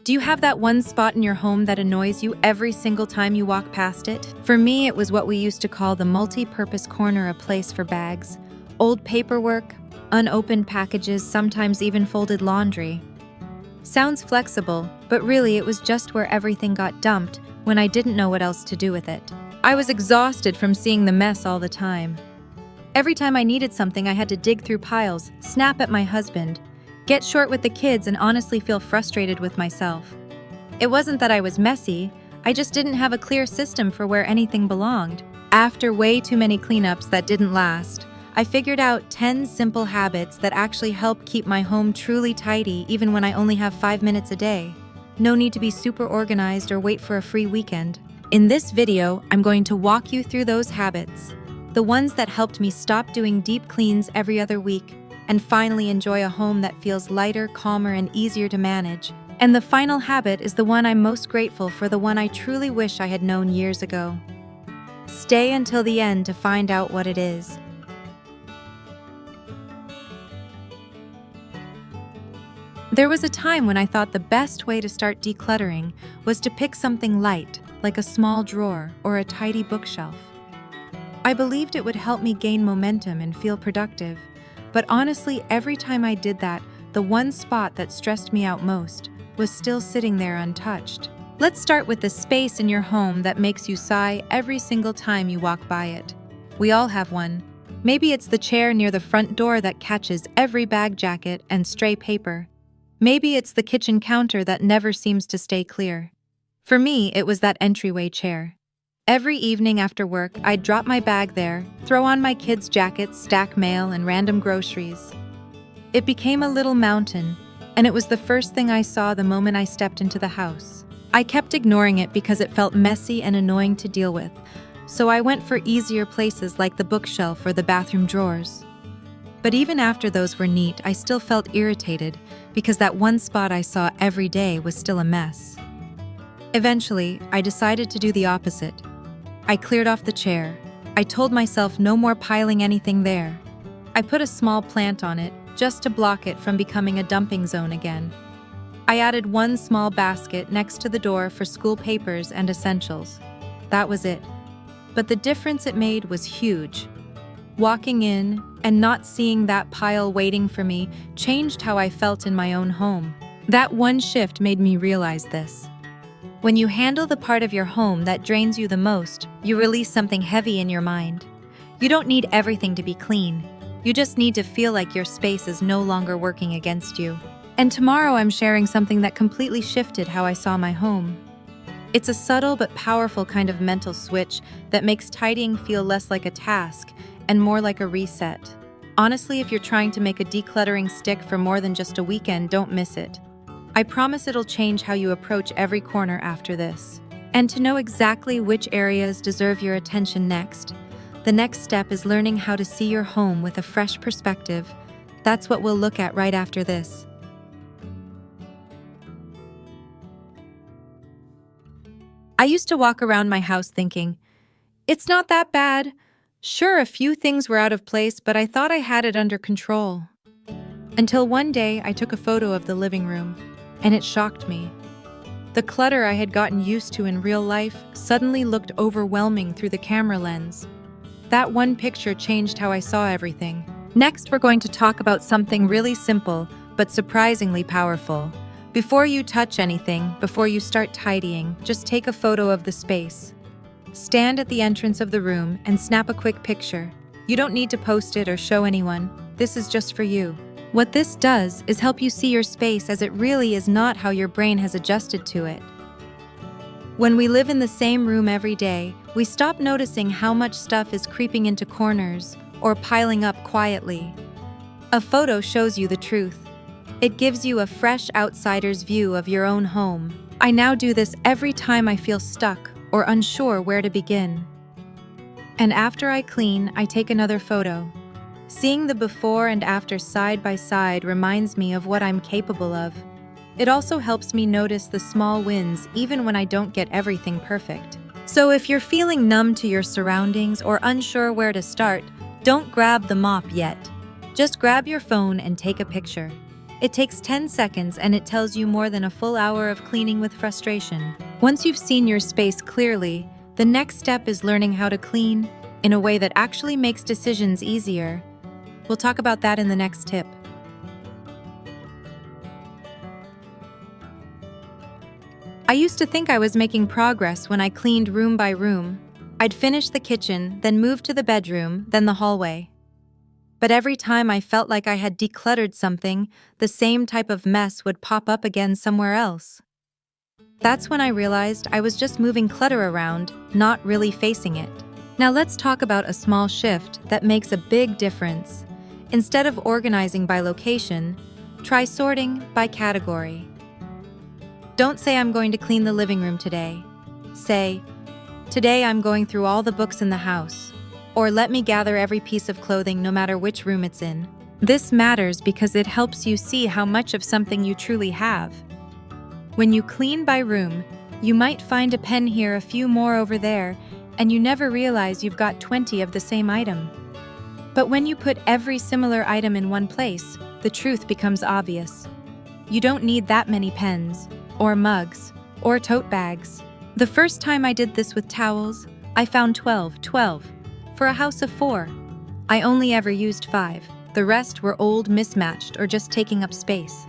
Do you have that one spot in your home that annoys you every single time you walk past it? For me, it was what we used to call the multi-purpose corner, a place for bags, old paperwork, unopened packages, sometimes even folded laundry. Sounds flexible, but really it was just where everything got dumped when I didn't know what else to do with it. I was exhausted from seeing the mess all the time. Every time I needed something, I had to dig through piles, snap at my husband, get short with the kids, and honestly feel frustrated with myself. It wasn't that I was messy, I just didn't have a clear system for where anything belonged. After way too many cleanups that didn't last, I figured out 10 simple habits that actually help keep my home truly tidy even when I only have 5 minutes a day. No need to be super organized or wait for a free weekend. In this video, I'm going to walk you through those habits, the ones that helped me stop doing deep cleans every other week and finally enjoy a home that feels lighter, calmer, and easier to manage. And the final habit is the one I'm most grateful for, the one I truly wish I had known years ago. Stay until the end to find out what it is. There was a time when I thought the best way to start decluttering was to pick something light, like a small drawer or a tidy bookshelf. I believed it would help me gain momentum and feel productive, but honestly, every time I did that, the one spot that stressed me out most was still sitting there untouched. Let's start with the space in your home that makes you sigh every single time you walk by it. We all have one. Maybe it's the chair near the front door that catches every bag jacket and stray paper. Maybe it's the kitchen counter that never seems to stay clear. For me, it was that entryway chair. Every evening after work, I'd drop my bag there, throw on my kids' jackets, stack mail, and random groceries. It became a little mountain, and it was the first thing I saw the moment I stepped into the house. I kept ignoring it because it felt messy and annoying to deal with, so I went for easier places like the bookshelf or the bathroom drawers. But even after those were neat, I still felt irritated because that one spot I saw every day was still a mess. Eventually, I decided to do the opposite. I cleared off the chair. I told myself no more piling anything there. I put a small plant on it just to block it from becoming a dumping zone again. I added one small basket next to the door for school papers and essentials. That was it. But the difference it made was huge. Walking in and not seeing that pile waiting for me changed how I felt in my own home. That one shift made me realize this. When you handle the part of your home that drains you the most, you release something heavy in your mind. You don't need everything to be clean. You just need to feel like your space is no longer working against you. And tomorrow I'm sharing something that completely shifted how I saw my home. It's a subtle but powerful kind of mental switch that makes tidying feel less like a task and more like a reset. Honestly, if you're trying to make a decluttering stick for more than just a weekend, don't miss it. I promise it'll change how you approach every corner after this. And to know exactly which areas deserve your attention next, the next step is learning how to see your home with a fresh perspective. That's what we'll look at right after this. I used to walk around my house thinking, it's not that bad. Sure, a few things were out of place, but I thought I had it under control. Until one day, I took a photo of the living room, and it shocked me. The clutter I had gotten used to in real life suddenly looked overwhelming through the camera lens. That one picture changed how I saw everything. Next, we're going to talk about something really simple, but surprisingly powerful. Before you touch anything, before you start tidying, just take a photo of the space. Stand at the entrance of the room and snap a quick picture. You don't need to post it or show anyone. This is just for you. What this does is help you see your space as it really is, not how your brain has adjusted to it. When we live in the same room every day, we stop noticing how much stuff is creeping into corners or piling up quietly. A photo shows you the truth. It gives you a fresh outsider's view of your own home. I now do this every time I feel stuck or unsure where to begin. And after I clean, I take another photo. Seeing the before and after side by side reminds me of what I'm capable of. It also helps me notice the small wins even when I don't get everything perfect. So if you're feeling numb to your surroundings or unsure where to start, don't grab the mop yet. Just grab your phone and take a picture. It takes 10 seconds and it tells you more than a full hour of cleaning with frustration. Once you've seen your space clearly, the next step is learning how to clean in a way that actually makes decisions easier. We'll talk about that in the next tip. I used to think I was making progress when I cleaned room by room. I'd finish the kitchen, then move to the bedroom, then the hallway. But every time I felt like I had decluttered something, the same type of mess would pop up again somewhere else. That's when I realized I was just moving clutter around, not really facing it. Now let's talk about a small shift that makes a big difference. Instead of organizing by location, try sorting by category. Don't say I'm going to clean the living room today. Say, today I'm going through all the books in the house. Or let me gather every piece of clothing no matter which room it's in. This matters because it helps you see how much of something you truly have. When you clean by room, you might find a pen here, a few more over there, and you never realize you've got 20 of the same item. But when you put every similar item in one place, the truth becomes obvious. You don't need that many pens, or mugs, or tote bags. The first time I did this with towels, I found 12 for a house of 4. I only ever used 5. The rest were old, mismatched, or just taking up space.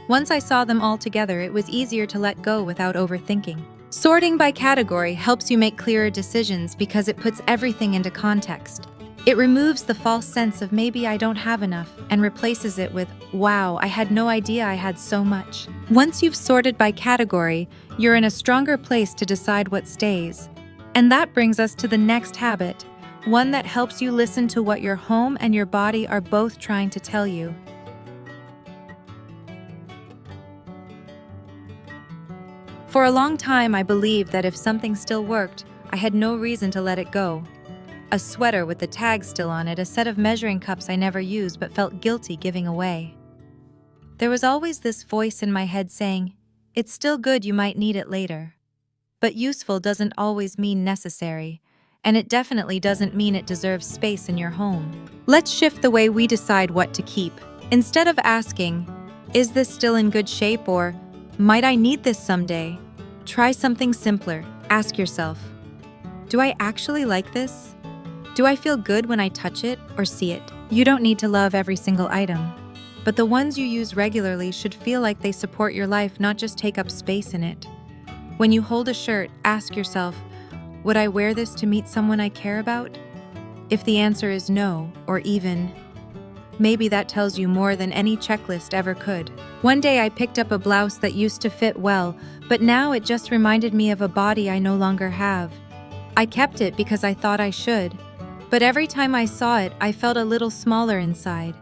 Once I saw them all together, it was easier to let go without overthinking. Sorting by category helps you make clearer decisions because it puts everything into context. It removes the false sense of maybe I don't have enough and replaces it with, wow, I had no idea I had so much. Once you've sorted by category, you're in a stronger place to decide what stays. And that brings us to the next habit, one that helps you listen to what your home and your body are both trying to tell you. For a long time, I believed that if something still worked, I had no reason to let it go. A sweater with the tag still on it, a set of measuring cups I never used but felt guilty giving away. There was always this voice in my head saying, it's still good, you might need it later. But useful doesn't always mean necessary, and it definitely doesn't mean it deserves space in your home. Let's shift the way we decide what to keep. Instead of asking, is this still in good shape, or might I need this someday? Try something simpler. Ask yourself, do I actually like this? Do I feel good when I touch it or see it? You don't need to love every single item, but the ones you use regularly should feel like they support your life, not just take up space in it. When you hold a shirt, ask yourself, would I wear this to meet someone I care about? If the answer is no, or even, maybe that tells you more than any checklist ever could. One day I picked up a blouse that used to fit well, but now it just reminded me of a body I no longer have. I kept it because I thought I should, but every time I saw it, I felt a little smaller inside.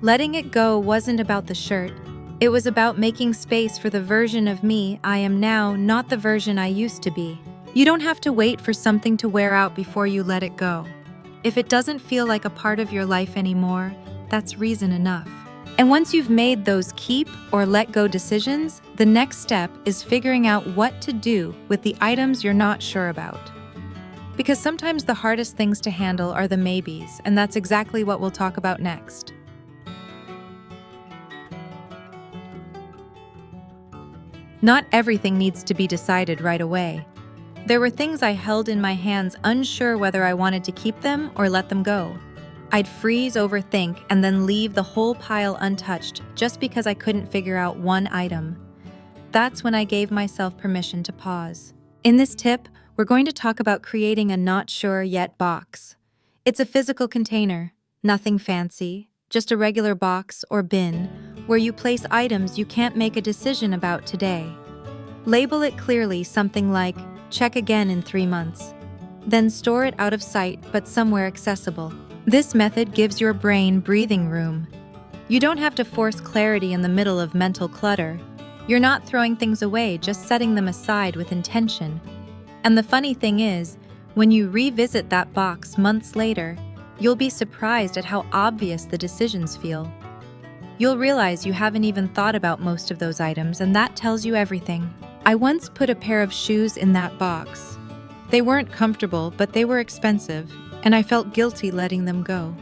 Letting it go wasn't about the shirt. It was about making space for the version of me I am now, not the version I used to be. You don't have to wait for something to wear out before you let it go. If it doesn't feel like a part of your life anymore, that's reason enough. And once you've made those keep or let go decisions, the next step is figuring out what to do with the items you're not sure about. Because sometimes the hardest things to handle are the maybes, and that's exactly what we'll talk about next. Not everything needs to be decided right away. There were things I held in my hands, unsure whether I wanted to keep them or let them go. I'd freeze, overthink, and then leave the whole pile untouched just because I couldn't figure out one item. That's when I gave myself permission to pause. In this tip, we're going to talk about creating a not sure yet box. It's a physical container, nothing fancy, just a regular box or bin where you place items you can't make a decision about today. Label it clearly, something like, check again in 3 months. Then store it out of sight but somewhere accessible. This method gives your brain breathing room. You don't have to force clarity in the middle of mental clutter. You're not throwing things away, just setting them aside with intention. And the funny thing is, when you revisit that box months later, you'll be surprised at how obvious the decisions feel. You'll realize you haven't even thought about most of those items, and that tells you everything. I once put a pair of shoes in that box. They weren't comfortable, but they were expensive, and I felt guilty letting them go.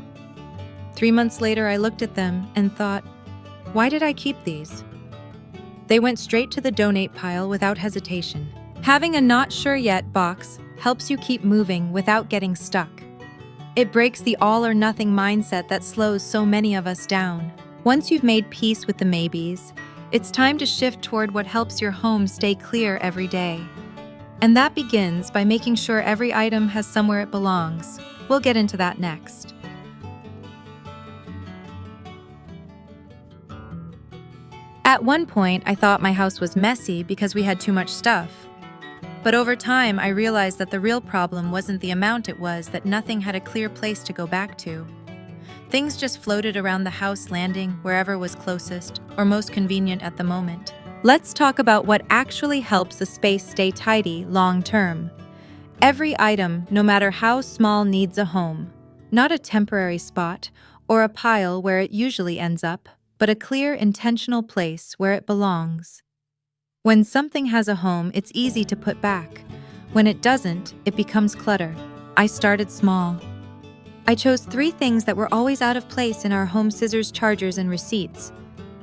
3 months later, I looked at them and thought, Why did I keep these? They went straight to the donate pile without hesitation. Having a not sure yet box helps you keep moving without getting stuck. It breaks the all or nothing mindset that slows so many of us down. Once you've made peace with the maybes, it's time to shift toward what helps your home stay clear every day. And that begins by making sure every item has somewhere it belongs. We'll get into that next. At one point, I thought my house was messy because we had too much stuff. But over time, I realized that the real problem wasn't the amount, it was that nothing had a clear place to go back to. Things just floated around the house, landing wherever was closest or most convenient at the moment. Let's talk about what actually helps a space stay tidy long term. Every item, no matter how small, needs a home. Not a temporary spot or a pile where it usually ends up, but a clear, intentional place where it belongs. When something has a home, it's easy to put back. When it doesn't, it becomes clutter. I started small. I chose 3 things that were always out of place in our home: scissors, chargers, and receipts.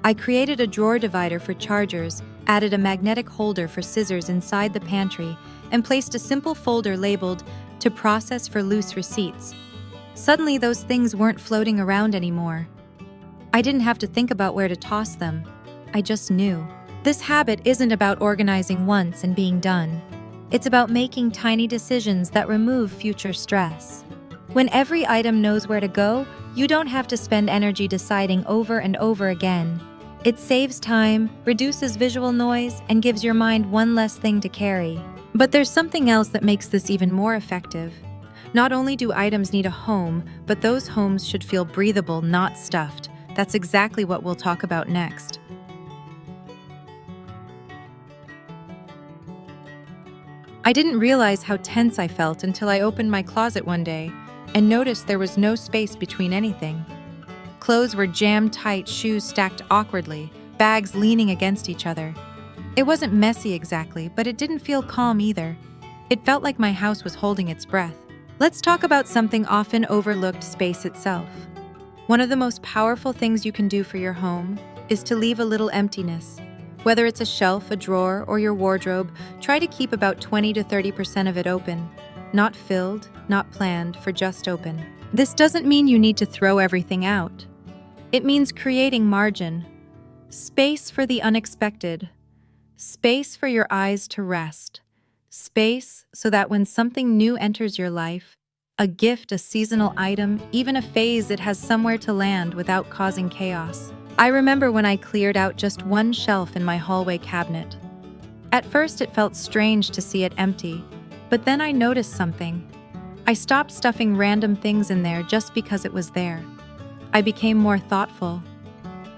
I created a drawer divider for chargers, added a magnetic holder for scissors inside the pantry, and placed a simple folder labeled "To process for loose receipts." Suddenly, those things weren't floating around anymore. I didn't have to think about where to toss them. I just knew. This habit isn't about organizing once and being done. It's about making tiny decisions that remove future stress. When every item knows where to go, you don't have to spend energy deciding over and over again. It saves time, reduces visual noise, and gives your mind one less thing to carry. But there's something else that makes this even more effective. Not only do items need a home, but those homes should feel breathable, not stuffed. That's exactly what we'll talk about next. I didn't realize how tense I felt until I opened my closet one day and noticed there was no space between anything. Clothes were jammed tight, shoes stacked awkwardly, bags leaning against each other. It wasn't messy exactly, but it didn't feel calm either. It felt like my house was holding its breath. Let's talk about something often overlooked: space itself. One of the most powerful things you can do for your home is to leave a little emptiness. Whether it's a shelf, a drawer, or your wardrobe, try to keep about 20 to 30% of it open. Not filled, not planned, for just open. This doesn't mean you need to throw everything out. It means creating margin. Space for the unexpected. Space for your eyes to rest. Space so that when something new enters your life, a gift, a seasonal item, even a phase, it has somewhere to land without causing chaos. I remember when I cleared out just one shelf in my hallway cabinet. At first, it felt strange to see it empty, but then I noticed something. I stopped stuffing random things in there just because it was there. I became more thoughtful.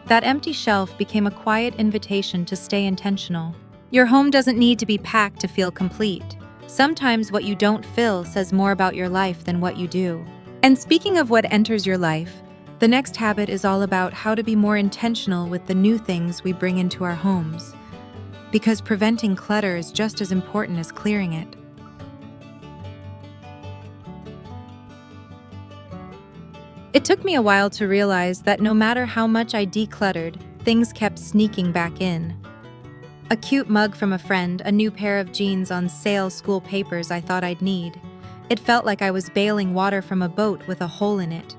That empty shelf became a quiet invitation to stay intentional. Your home doesn't need to be packed to feel complete. Sometimes what you don't fill says more about your life than what you do. And speaking of what enters your life, the next habit is all about how to be more intentional with the new things we bring into our homes. Because preventing clutter is just as important as clearing it. It took me a while to realize that no matter how much I decluttered, things kept sneaking back in. A cute mug from a friend, a new pair of jeans on sale, school papers I thought I'd need. It felt like I was bailing water from a boat with a hole in it.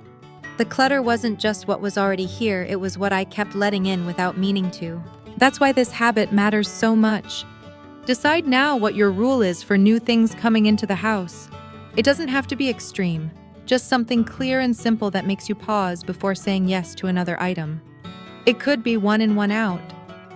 The clutter wasn't just what was already here, it was what I kept letting in without meaning to. That's why this habit matters so much. Decide now what your rule is for new things coming into the house. It doesn't have to be extreme, just something clear and simple that makes you pause before saying yes to another item. It could be one in, one out.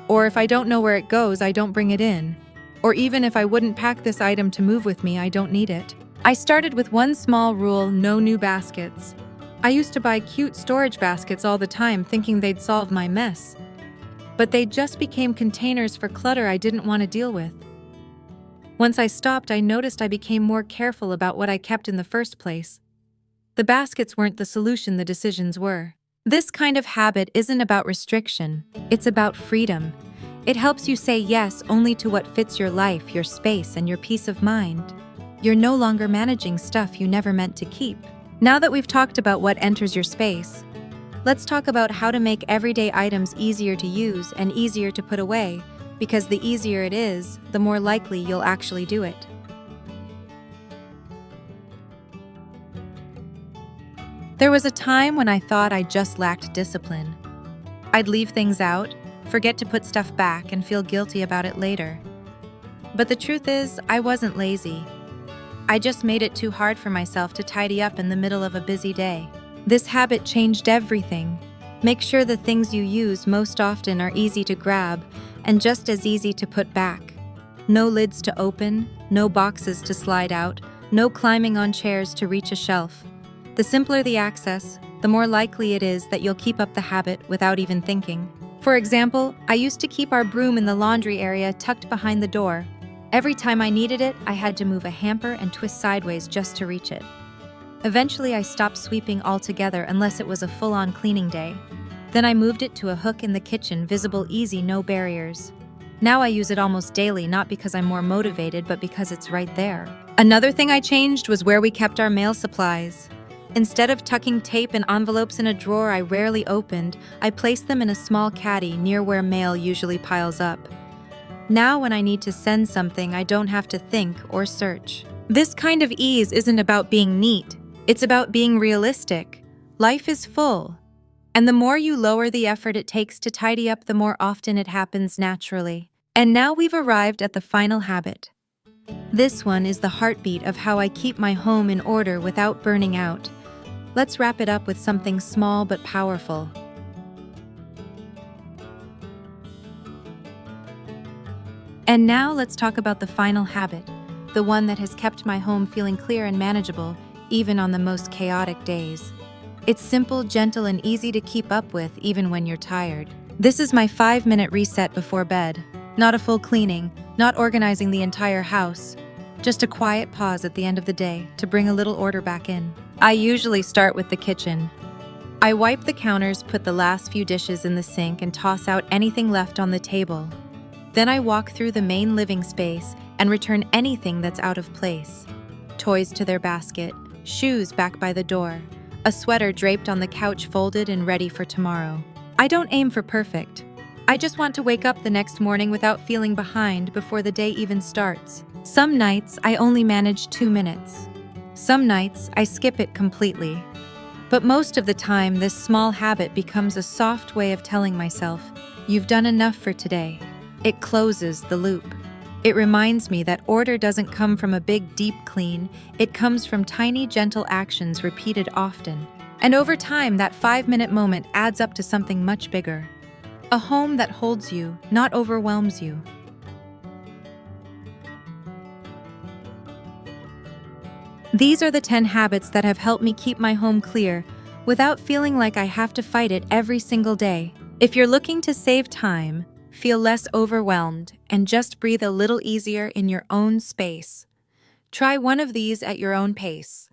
Or if I don't know where it goes, I don't bring it in. Or even if I wouldn't pack this item to move with me, I don't need it. I started with one small rule: no new baskets. I used to buy cute storage baskets all the time thinking they'd solve my mess. But they just became containers for clutter I didn't want to deal with. Once I stopped, I noticed I became more careful about what I kept in the first place. The baskets weren't the solution, the decisions were. This kind of habit isn't about restriction, it's about freedom. It helps you say yes only to what fits your life, your space, and your peace of mind. You're no longer managing stuff you never meant to keep. Now that we've talked about what enters your space, Let's talk about how to make everyday items easier to use and easier to put away, because the easier it is, the more likely you'll actually do it. There was a time when I thought I just lacked discipline. I'd leave things out, forget to put stuff back, and feel guilty about it later. But the truth is, I wasn't lazy. I just made it too hard for myself to tidy up in the middle of a busy day. This habit changed everything. Make sure the things you use most often are easy to grab and just as easy to put back. No lids to open, no boxes to slide out, no climbing on chairs to reach a shelf. The simpler the access, the more likely it is that you'll keep up the habit without even thinking. For example, I used to keep our broom in the laundry area tucked behind the door. Every time I needed it, I had to move a hamper and twist sideways just to reach it. Eventually, I stopped sweeping altogether unless it was a full-on cleaning day. Then I moved it to a hook in the kitchen, visible, easy, no barriers. Now I use it almost daily, not because I'm more motivated, but because it's right there. Another thing I changed was where we kept our mail supplies. Instead of tucking tape and envelopes in a drawer I rarely opened, I placed them in a small caddy near where mail usually piles up. Now when I need to send something, I don't have to think or search. This kind of ease isn't about being neat. It's about being realistic. Life is full. And the more you lower the effort it takes to tidy up, the more often it happens naturally. And now we've arrived at the final habit. This one is the heartbeat of how I keep my home in order without burning out. Let's wrap it up with something small but powerful. And now let's talk about the final habit, the one that has kept my home feeling clear and manageable, even on the most chaotic days. It's simple, gentle, and easy to keep up with even when you're tired. This is my 5-minute reset before bed. Not a full cleaning, not organizing the entire house. Just a quiet pause at the end of the day to bring a little order back in. I usually start with the kitchen. I wipe the counters, put the last few dishes in the sink, and toss out anything left on the table. Then I walk through the main living space and return anything that's out of place. Toys to their basket, shoes back by the door, a sweater draped on the couch folded and ready for tomorrow. I don't aim for perfect. I just want to wake up the next morning without feeling behind before the day even starts. Some nights I only manage 2 minutes. Some nights I skip it completely. But most of the time, this small habit becomes a soft way of telling myself, "You've done enough for today." It closes the loop. It reminds me that order doesn't come from a big, deep clean. It comes from tiny, gentle actions repeated often. And over time, that 5-minute moment adds up to something much bigger. A home that holds you, not overwhelms you. These are the 10 habits that have helped me keep my home clear without feeling like I have to fight it every single day. If you're looking to save time, feel less overwhelmed, and just breathe a little easier in your own space, try one of these at your own pace.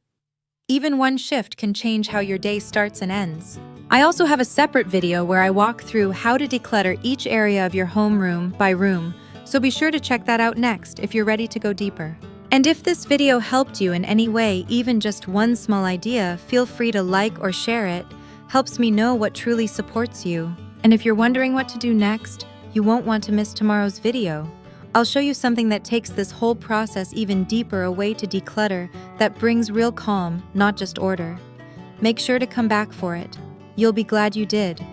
Even one shift can change how your day starts and ends. I also have a separate video where I walk through how to declutter each area of your home room by room, so be sure to check that out next if you're ready to go deeper. And if this video helped you in any way, even just one small idea, feel free to like or share it. Helps me know what truly supports you. And if you're wondering what to do next, you won't want to miss tomorrow's video. I'll show you something that takes this whole process even deeper, a way to declutter that brings real calm, not just order. Make sure to come back for it. You'll be glad you did.